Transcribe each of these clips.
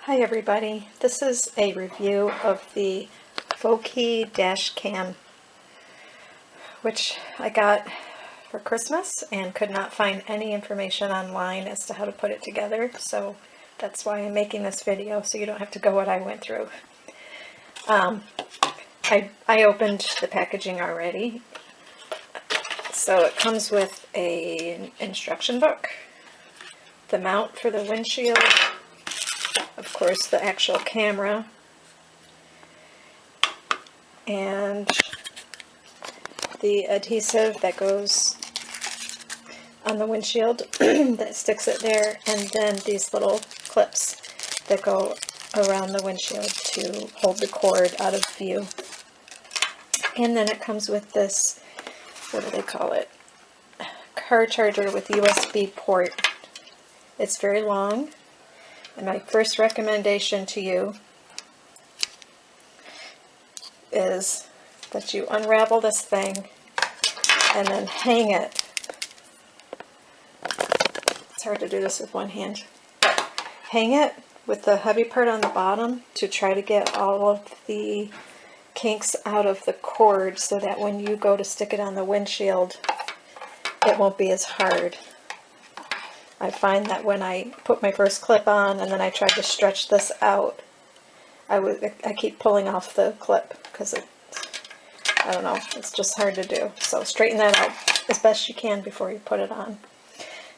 Hi everybody, this is a review of the Fokey dash cam, which I got for Christmas and could not find any information online as to how to put it together, so that's why I'm making this video, so you don't have to go what I went through. I opened the packaging already, so it comes with an instruction book, the mount for the windshield, of course the actual camera, and the adhesive that goes on the windshield that sticks it there, and then these little clips that go around the windshield to hold the cord out of view. And then it comes with this, what do they call it, car charger with USB port. It's very long, and my first recommendation to you is that you unravel this thing and then hang it. It's hard to do this with one hand. Hang it with the heavy part on the bottom to try to get all of the kinks out of the cord so that when you go to stick it on the windshield, it won't be as hard. I find that when I put my first clip on and then I tried to stretch this out, I keep pulling off the clip because I don't know, it's just hard to do. So straighten that out as best you can before you put it on.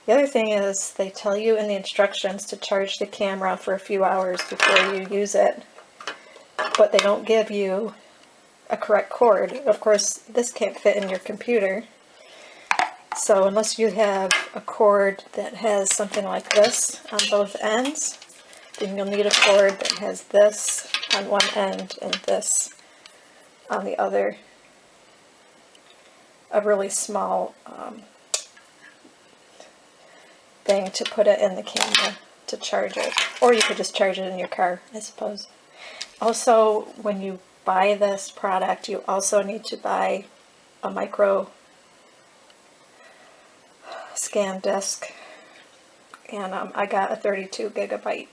The other thing is they tell you in the instructions to charge the camera for a few hours before you use it, but they don't give you a correct cord. Of course, this can't fit in your computer, so unless you have a cord that has something like this on both ends, then you'll need a cord that has this on one end and this on the other. A really small thing to put it in the camera to charge it. Or you could just charge it in your car, I suppose. Also, when you buy this product, you also need to buy a micro scan disc. And I got a 32 gigabyte,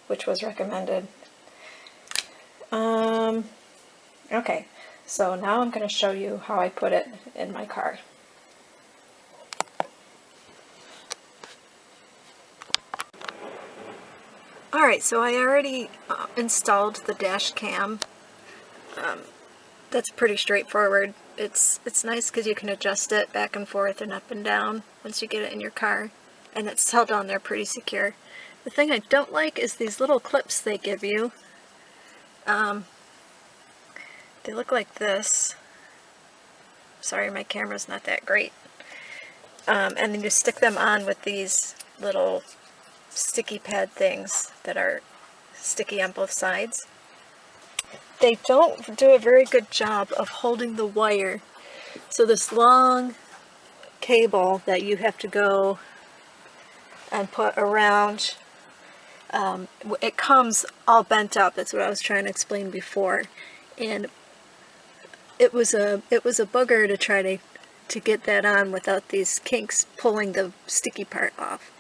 which was recommended. Okay, so now I'm going to show you how I put it in my car. Alright, so I already installed the dash cam. That's pretty straightforward. It's nice because you can adjust it back and forth and up and down once you get it in your car, and it's held on there pretty secure. The thing I don't like is these little clips they give you. They look like this. Sorry, my camera's not that great. And then you stick them on with these little sticky pad things that are sticky on both sides. They don't do a very good job of holding the wire. So this long cable that you have to go and put around, it comes all bent up. That's what I was trying to explain before. And it was a bugger to try to get that on without these kinks pulling the sticky part off.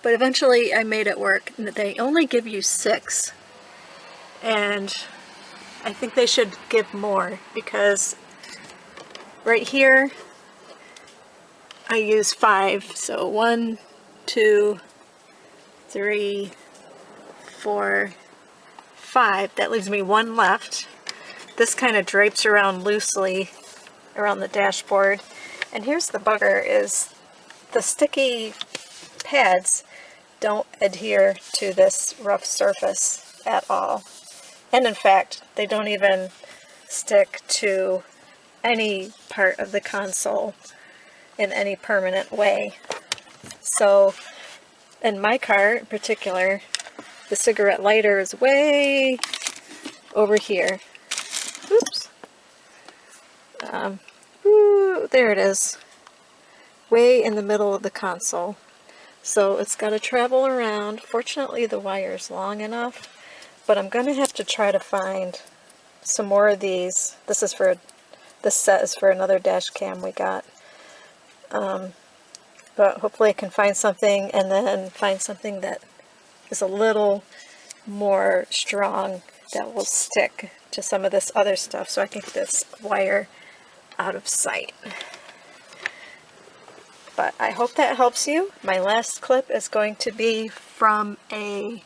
But eventually I made it work. They only give you 6, and I think they should give more, because right here I use 5. So 1, 2, 3, 4, 5. That leaves me 1 left. This kind of drapes around loosely around the dashboard. And here's the bugger, is the sticky pads don't adhere to this rough surface at all. And in fact, they don't even stick to any part of the console in any permanent way. So in my car in particular, the cigarette lighter is way over here. Oops. There it is. Way in the middle of the console. So it's got to travel around. Fortunately, the wire is long enough, but I'm going to have to try to find some more of these. This set is for another dash cam we got. But hopefully I can find something, and then find something that is a little more strong that will stick to some of this other stuff, so I can get this wire out of sight. But I hope that helps you. My last clip is going to be from a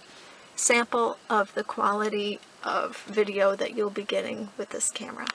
sample of the quality of video that you'll be getting with this camera.